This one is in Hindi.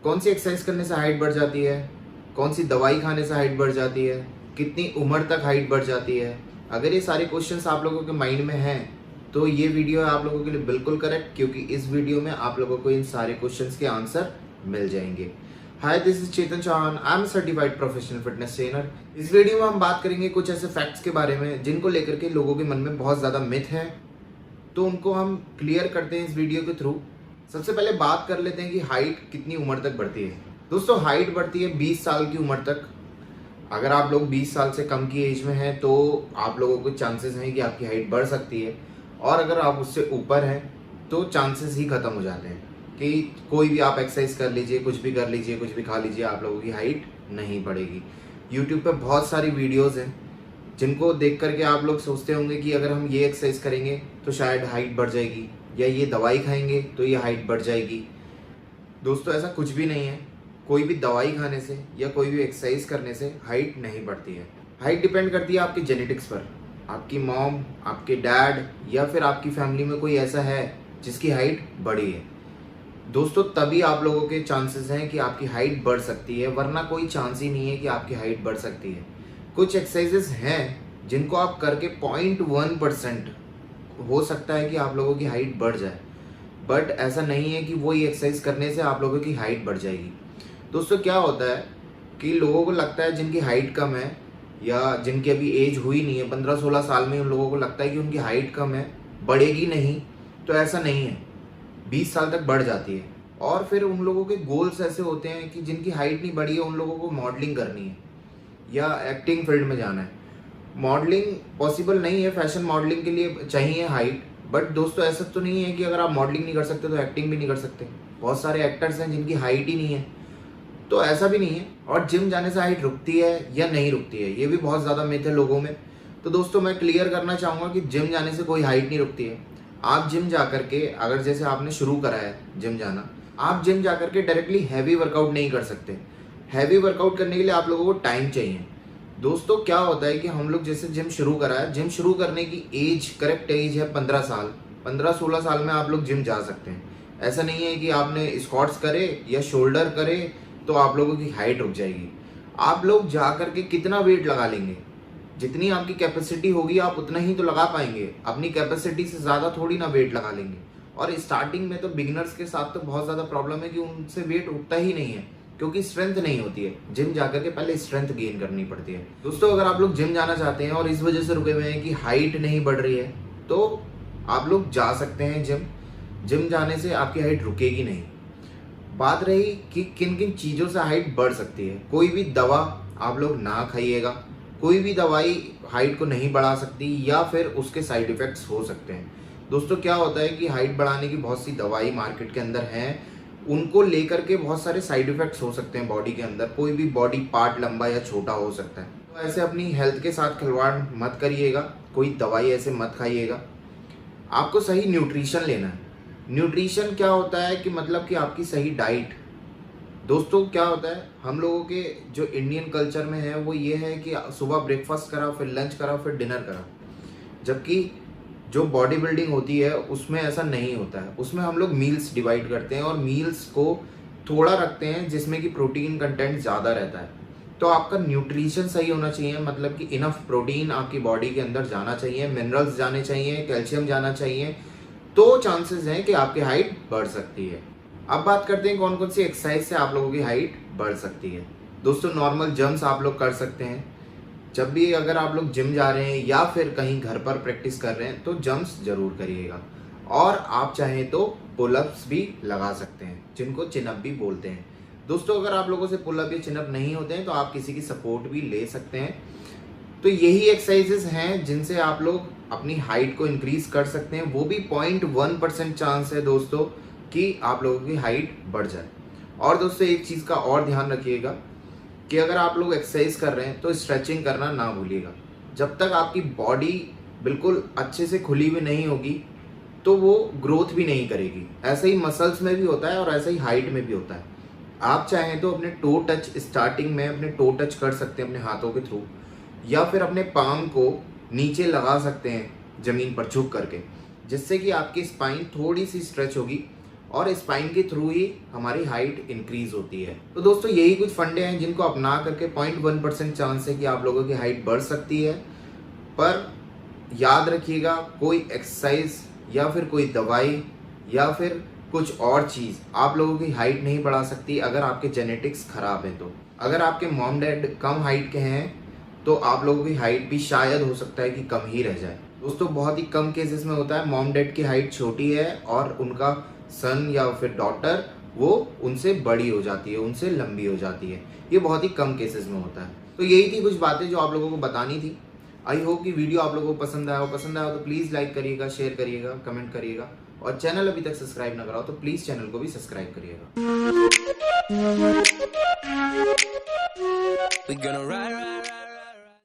कौन सी एक्सरसाइज करने से हाइट बढ़ जाती है, कौन सी दवाई खाने से हाइट बढ़ जाती है, कितनी उम्र तक हाइट बढ़ जाती है। अगर ये सारे क्वेश्चंस आप लोगों के माइंड में हैं तो ये वीडियो है आप लोगों के लिए बिल्कुल करेक्ट, क्योंकि इस वीडियो में आप लोगों को इन सारे क्वेश्चंस के आंसर मिल जाएंगे। Hi, this is Chetan Chauhan, I am certified professional fitness trainer. इस वीडियो में हम बात करेंगे कुछ ऐसे फैक्ट्स के बारे में जिनको लेकर के लोगों के मन में बहुत ज़्यादा मिथ है, तो उनको हम क्लियर करते हैं इस वीडियो के थ्रू। सबसे पहले बात कर लेते हैं कि हाइट कितनी उम्र तक बढ़ती है। दोस्तों, हाइट बढ़ती है 20 साल की उम्र तक। अगर आप लोग 20 साल से कम की एज में हैं तो आप लोगों को चांसेस हैं कि आपकी हाइट बढ़ सकती है, और अगर आप उससे ऊपर हैं तो चांसेस ही खत्म हो जाते हैं कि कोई भी आप एक्सरसाइज कर लीजिए, कुछ भी कर लीजिए, कुछ भी खा लीजिए, आप लोगों की हाइट नहीं बढ़ेगी। यूट्यूब पे बहुत सारी वीडियोस हैं जिनको देख करके आप लोग सोचते होंगे कि अगर हम ये एक्सरसाइज करेंगे तो शायद हाइट बढ़ जाएगी, या ये दवाई खाएंगे तो ये हाइट बढ़ जाएगी। दोस्तों, ऐसा कुछ भी नहीं है। कोई भी दवाई खाने से या कोई भी एक्सरसाइज करने से हाइट नहीं बढ़ती है। हाइट डिपेंड करती है आपके जेनेटिक्स पर। आपकी मॉम, आपके डैड या फिर आपकी फैमिली में कोई ऐसा है जिसकी हाइट बड़ी है, दोस्तों, तभी आप लोगों के चांसेस हैं कि आपकी हाइट बढ़ सकती है, वरना कोई चांस ही नहीं है कि आपकी हाइट बढ़ सकती है। कुछ एक्सरसाइजेस हैं जिनको आप करके 0.1% हो सकता है कि आप लोगों की हाइट बढ़ जाए, बट ऐसा नहीं है कि वही एक्सरसाइज करने से आप लोगों की हाइट बढ़ जाएगी। दोस्तों, क्या होता है कि लोगों को लगता है जिनकी हाइट कम है या जिनकी अभी एज हुई नहीं है, 15-16 साल में, उन लोगों को लगता है कि उनकी हाइट कम है, बढ़ेगी नहीं। तो ऐसा नहीं है, 20 साल तक बढ़ जाती है। और फिर उन लोगों के गोल्स ऐसे होते हैं कि जिनकी हाइट नहीं बढ़ी है उन लोगों को मॉडलिंग करनी है या एक्टिंग फील्ड में जाना है। मॉडलिंग पॉसिबल नहीं है, फैशन मॉडलिंग के लिए चाहिए हाइट, बट दोस्तों ऐसा तो नहीं है कि अगर आप मॉडलिंग नहीं कर सकते तो एक्टिंग भी नहीं कर सकते। बहुत सारे एक्टर्स हैं जिनकी हाइट ही नहीं है, तो ऐसा भी नहीं है। और जिम जाने से हाइट रुकती है या नहीं रुकती है, ये भी बहुत ज़्यादा मिथ है लोगों में। तो दोस्तों, मैं क्लियर करना चाहूँगा कि जिम जाने से कोई हाइट नहीं रुकती है। आप जिम जा करके, अगर जैसे आपने शुरू करा है जिम जाना, आप जिम जा करके डायरेक्टली हैवी वर्कआउट नहीं कर सकते। हैवी वर्कआउट करने के लिए आप लोगों को टाइम चाहिए। दोस्तों, क्या होता है कि हम लोग जैसे जिम शुरू करा है, जिम शुरू करने की एज, करेक्ट एज है 15 साल। 15-16 साल में आप लोग जिम जा सकते हैं। ऐसा नहीं है कि आपने स्क्वाट्स करे या शोल्डर करे तो आप लोगों की हाइट रुक जाएगी। आप लोग जा करके कितना वेट लगा लेंगे, जितनी आपकी कैपेसिटी होगी आप उतना ही तो लगा पाएंगे। अपनी कैपेसिटी से ज़्यादा थोड़ी ना वेट लगा लेंगे। और स्टार्टिंग में तो बिगिनर्स के साथ तो बहुत ज़्यादा प्रॉब्लम है कि उनसे वेट उठता ही नहीं है, क्योंकि स्ट्रेंथ नहीं होती है। जिम जाकर के पहले स्ट्रेंथ गेन करनी पड़ती है। दोस्तों, अगर आप लोग जिम जाना चाहते हैं और इस वजह से रुके हुए हैं कि हाइट नहीं बढ़ रही है, तो आप लोग जा सकते हैं जिम। जिम जाने से आपकी हाइट रुकेगी नहीं। बात रही कि किन किन चीज़ों से हाइट बढ़ सकती है। कोई भी दवा आप लोग ना खाइएगा। कोई भी दवाई हाइट को नहीं बढ़ा सकती, या फिर उसके साइड इफ़ेक्ट्स हो सकते हैं। दोस्तों, क्या होता है कि हाइट बढ़ाने की बहुत सी दवाई मार्केट के अंदर हैं, उनको लेकर के बहुत सारे साइड इफ़ेक्ट्स हो सकते हैं बॉडी के अंदर। कोई भी बॉडी पार्ट लंबा या छोटा हो सकता है। तो ऐसे अपनी हेल्थ के साथ खिलवाड़ मत करिएगा, कोई दवाई ऐसे मत खाइएगा। आपको सही न्यूट्रिशन लेना है। न्यूट्रिशन क्या होता है कि मतलब कि आपकी सही डाइट। दोस्तों, क्या होता है, हम लोगों के जो इंडियन कल्चर में है वो ये है कि सुबह ब्रेकफास्ट करा, फिर लंच करा, फिर डिनर करा। जबकि जो बॉडी बिल्डिंग होती है उसमें ऐसा नहीं होता है। उसमें हम लोग मील्स डिवाइड करते हैं और मील्स को थोड़ा रखते हैं जिसमें कि प्रोटीन कंटेंट ज़्यादा रहता है। तो आपका न्यूट्रिशन सही होना चाहिए, मतलब कि इनफ प्रोटीन आपकी बॉडी के अंदर जाना चाहिए, मिनरल्स जाने चाहिए, कैल्शियम जाना चाहिए, तो चांसेस हैं कि आपकी हाइट बढ़ सकती है। अब बात करते हैं कौन कौन सी एक्सरसाइज से आप लोगों की हाइट बढ़ सकती है। दोस्तों, नॉर्मल जंप्स आप लोग कर सकते हैं। जब भी अगर आप लोग जिम जा रहे हैं या फिर कहीं घर पर प्रैक्टिस कर रहे हैं तो जंप्स जरूर करिएगा। और आप चाहें तो पुलअप्स भी लगा सकते हैं, जिनको चिनअप भी बोलते हैं। दोस्तों, अगर आप लोगों से पुलअप या चिनअप नहीं होते हैं तो आप किसी की सपोर्ट भी ले सकते हैं। तो यही एक्सरसाइजेस हैं जिनसे आप लोग अपनी हाइट को इंक्रीज कर सकते हैं। वो भी 0.1% चांस है दोस्तों कि आप लोगों की हाइट बढ़ जाए। और दोस्तों, एक चीज़ का और ध्यान रखिएगा कि अगर आप लोग एक्सरसाइज कर रहे हैं तो स्ट्रेचिंग करना ना भूलिएगा। जब तक आपकी बॉडी बिल्कुल अच्छे से खुली हुई नहीं होगी तो वो ग्रोथ भी नहीं करेगी। ऐसे ही मसल्स में भी होता है और ऐसे ही हाइट में भी होता है। आप चाहें तो अपने टो टच, स्टार्टिंग में अपने टो टच कर सकते हैं अपने हाथों के थ्रू, या फिर अपने पाम को नीचे लगा सकते हैं ज़मीन पर झुक करके, जिससे कि आपकी स्पाइन थोड़ी सी स्ट्रेच होगी और स्पाइन के थ्रू ही हमारी हाइट इंक्रीज होती है। तो दोस्तों यही कुछ फंडे हैं जिनको अपना करके 0.1% चांस है कि आप लोगों की हाइट बढ़ सकती है। पर याद रखिएगा, कोई एक्सरसाइज या फिर कोई दवाई या फिर कुछ और चीज़ आप लोगों की हाइट नहीं बढ़ा सकती अगर आपके जेनेटिक्स खराब है। तो अगर आपके मॉम डैड कम हाइट के हैं तो आप लोगों की हाइट भी शायद हो सकता है कि कम ही रह जाए। दोस्तों बहुत ही कम केसेस में होता है मॉम डैड की हाइट छोटी है और उनका सन या फिर डॉटर वो उनसे बड़ी हो जाती है, उनसे लंबी हो जाती है। ये बहुत ही कम केसेस में होता है। तो यही थी कुछ बातें जो आप लोगों को बतानी थी। आई होप कि वीडियो आप लोगों को पसंद आया हो तो प्लीज़ लाइक करिएगा, शेयर करिएगा, कमेंट करिएगा और चैनल अभी तक सब्सक्राइब ना करा हो तो प्लीज़ चैनल को भी सब्सक्राइब करिएगा।